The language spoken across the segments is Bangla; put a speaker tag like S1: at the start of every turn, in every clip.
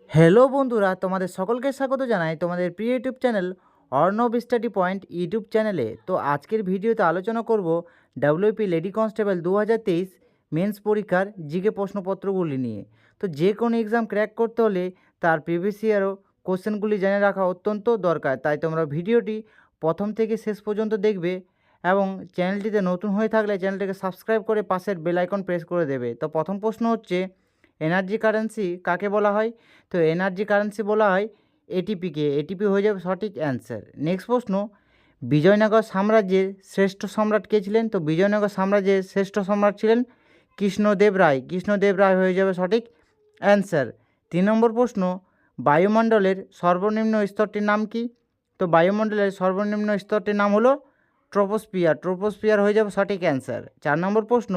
S1: হ্যালো বন্ধুরা, তোমাদের সকলকে স্বাগত জানাই তোমাদের প্রিয় YouTube channel Arnab study point YouTube চ্যানেলে। তো আজকের ভিডিওতে আলোচনা করব ডাব্লিউপি লেডি কনস্টেবল 2023 মেন্স পরীক্ষার জিকে প্রশ্নপত্রগুলি নিয়ে। তো যে কোনো এক্সাম ক্র্যাক করতে হলে তার প্রিভিয়াস ইয়ারও কোশ্চেনগুলি জেনে রাখা অত্যন্ত দরকার। তাই তোমরা ভিডিওটি প্রথম থেকে শেষ পর্যন্ত দেখবে এবং চ্যানেলটিতে নতুন হয়ে থাকলে চ্যানেলটিকে সাবস্ক্রাইব করে পাশের বেল আইকন প্রেস করে দেবে। তো প্রথম প্রশ্ন হচ্ছে, এনার্জি কারেন্সি কাকে বলা হয়? তো এনার্জি কারেন্সি বলা হয় এটিপিকে। এটিপি হয়ে যাবে সঠিক অ্যান্সার। নেক্সট প্রশ্ন, বিজয়নগর সাম্রাজ্যের শ্রেষ্ঠ সম্রাট কে ছিলেন? তো বিজয়নগর সাম্রাজ্যের শ্রেষ্ঠ সম্রাট ছিলেন কৃষ্ণদেব রায়। কৃষ্ণদেব রায় হয়ে যাবে সঠিক অ্যান্সার। 3 নম্বর প্রশ্ন, বায়ুমণ্ডলের সর্বনিম্ন স্তরটির নাম কি? তো বায়ুমণ্ডলের সর্বনিম্ন স্তরটির নাম হলো ট্রপোস্ফিয়ার। ট্রপোস্ফিয়ার হয়ে যাবে সঠিক অ্যান্সার। 4 নম্বর প্রশ্ন,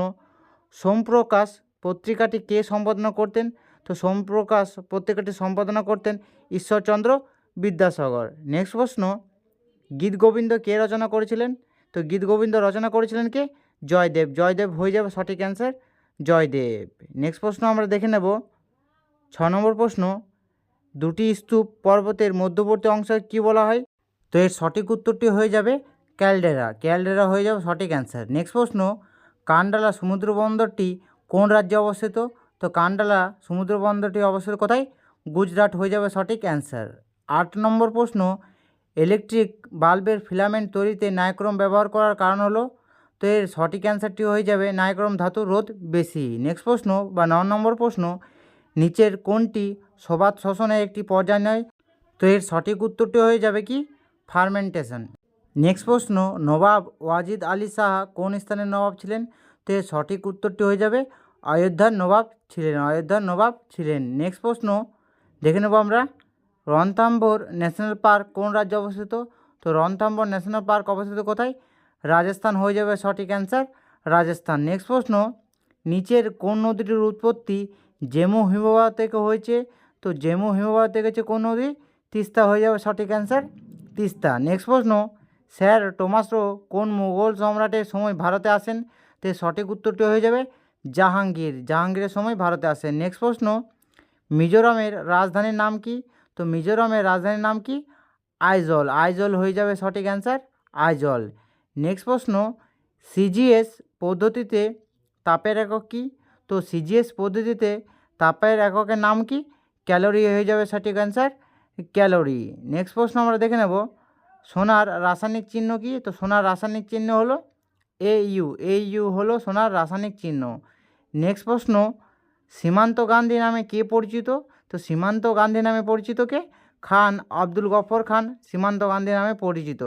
S1: সোমপ্রকাশ পত্রিকাটি কে সম্পাদনা করতেন? তো সোমপ্রকাশ পত্রিকাটি সম্পাদনা করতেন ঈশ্বরচন্দ্র বিদ্যাসাগর। নেক্সট প্রশ্ন, গীতগোবিন্দ কে রচনা করেছিলেন? তো গীতগোবিন্দ রচনা করেছিলেন কে? জয়দেব। জয়দেব হয়ে যাবে সঠিক অ্যান্সার, জয়দেব। নেক্সট প্রশ্ন আমরা দেখে নেব 6 নম্বর প্রশ্ন, দুটি স্তূপ পর্বতের মধ্যবর্তী অংশকে কী বলা হয়? তো এর সঠিক উত্তরটি হয়ে যাবে ক্যালডেরা। ক্যালডেরা হয়ে যাবে সঠিক অ্যান্সার। নেক্সট প্রশ্ন, কান্ডালা সমুদ্র বন্দরটি কোন রাজ্যে অবস্থিত? তো কান্ডালা সমুদ্র বন্দরটি অবস্থিত কোথায়? গুজরাট হয়ে যাবে সঠিক অ্যান্সার। 8 নম্বর প্রশ্ন, ইলেকট্রিক বাল্বের ফিলামেন্ট তৈরিতে নাইক্রোম ব্যবহার করার কারণ হলো? তো এর সঠিক অ্যান্সারটি হয়ে যাবে নাইক্রোম ধাতুর রোধ বেশি। নেক্সট প্রশ্ন বা 9 নম্বর প্রশ্ন, নিচের কোনটি সবাত শ্বসনের একটি পর্যায় নয়? তো এর সঠিক উত্তরটি হয়ে যাবে কি? ফার্মেন্টেশন। নেক্সট প্রশ্ন, নবাব ওয়াজিদ আলী শাহ কোন স্থানের নবাব ছিলেন? তো এর সঠিক উত্তরটি হয়ে যাবে অযোধ্যার নবাব ছিলেন। অযোধ্যার নবাব ছিলেন। নেক্সট প্রশ্ন দেখে নেব আমরা, রণথাম্বোর ন্যাশনাল পার্ক কোন রাজ্যে অবস্থিত? তো রণথাম্বোর ন্যাশনাল পার্ক অবস্থিত কোথায়? রাজস্থান হয়ে যাবে সঠিক অ্যান্সার, রাজস্থান। নেক্সট প্রশ্ন, নিচের কোন নদীটির উৎপত্তি জেমু হিমবাহ থেকে হয়েছে? তো জেমু হিমবাহ থেকে হচ্ছে কোন নদী? তিস্তা হয়ে যাবে সঠিক অ্যান্সার, তিস্তা। নেক্সট প্রশ্ন, স্যার টমাস রো কোন মুঘল সম্রাটের সময় ভারতে আসেন? তো সঠিক উত্তরটি হয়ে যাবে জাহাঙ্গীর। জাহাঙ্গীরের সময় ভারতে আসেন। নেক্সট প্রশ্ন, মিজোরামের রাজধানীর নাম কি? তো মিজোরামের রাজধানীর নাম কি? আইজল। আইজল হয়ে যাবে সঠিক অ্যান্সার, আইজল। নেক্সট প্রশ্ন, সিজিএস পদ্ধতিতে তাপের একক কী? তো সিজিএস পদ্ধতিতে তাপের এককের নাম কি? ক্যালোরি হয়ে যাবে সঠিক অ্যান্সার, ক্যালোরি। নেক্সট প্রশ্ন আমরা দেখে নেব, সোনার রাসায়নিক চিহ্ন কি? তো সোনার রাসায়নিক চিহ্ন হলো AU। AU হলো সোনার রাসায়নিক চিহ্ন। নেক্সট প্রশ্ন, সীমান্ত গান্ধী নামে কে পরিচিত? তো সীমান্ত গান্ধী নামে পরিচিত কে? খান আব্দুল গফর খান সীমান্ত গান্ধী নামে পরিচিত।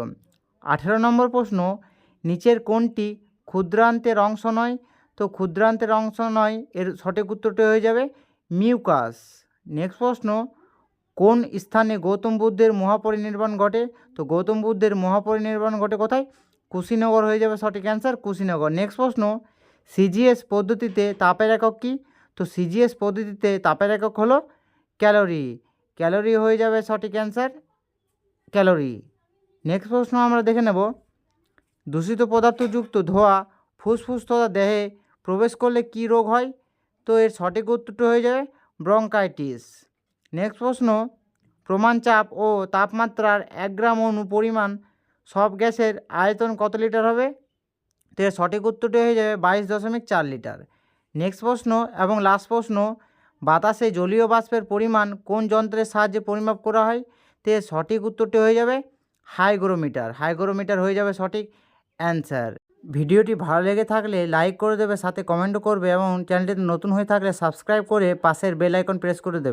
S1: 18 নম্বর প্রশ্ন, নিচের কোনটি ক্ষুদ্রান্তের অংশ নয়? তো ক্ষুদ্রান্তের অংশ নয়, এর সঠিক উত্তরটি হয়ে যাবে মিউকাস। নেক্সট প্রশ্ন, কোন স্থানে গৌতম বুদ্ধের মহাপরিনির্বাণ ঘটে? তো গৌতম বুদ্ধের মহাপরিনির্বাণ ঘটে কোথায়? কুশীনগর হয়ে যাবে সঠিক অ্যান্সার, কুশীনগর। নেক্সট প্রশ্ন, সিজিএস পদ্ধতিতে তাপের একক কী? তো সিজিএস পদ্ধতিতে তাপের একক হলো ক্যালোরি। ক্যালোরি হয়ে যাবে সঠিক অ্যান্সার, ক্যালোরি। নেক্সট প্রশ্ন আমরা দেখে নেব, দূষিত পদার্থযুক্ত ধোঁয়া ফুসফুস তথা দেহে প্রবেশ করলে কী রোগ হয়? তো এর সঠিক উত্তরটি হয়ে যাবে ব্রঙ্কাইটিস। নেক্সট প্রশ্ন, প্রমাণ চাপ ও তাপমাত্রার 1 গ্রাম অণু পরিমাণ সব গ্যাসের আয়তন কত লিটার হবে? তো এর সঠিক উত্তরটি হয়ে যাবে 22.4 লিটার। নেক্সট প্রশ্ন এবং লাস্ট প্রশ্ন, বাতাসে জলীয় বাষ্পের পরিমাণ কোন যন্ত্রের সাহায্যে পরিমাপ করা হয়? তো এর সঠিক উত্তরটি হয়ে যাবে হাইগ্রোমিটার। হাইগ্রোমিটার হয়ে যাবে সঠিক অ্যান্সার। ভিডিওটি ভালো লেগে থাকলে লাইক করে দেবে, সাথে কমেন্টও করবে এবং চ্যানেলটিতে নতুন হয়ে থাকলে সাবস্ক্রাইব করে পাশের বেল আইকন প্রেস করে দেবে।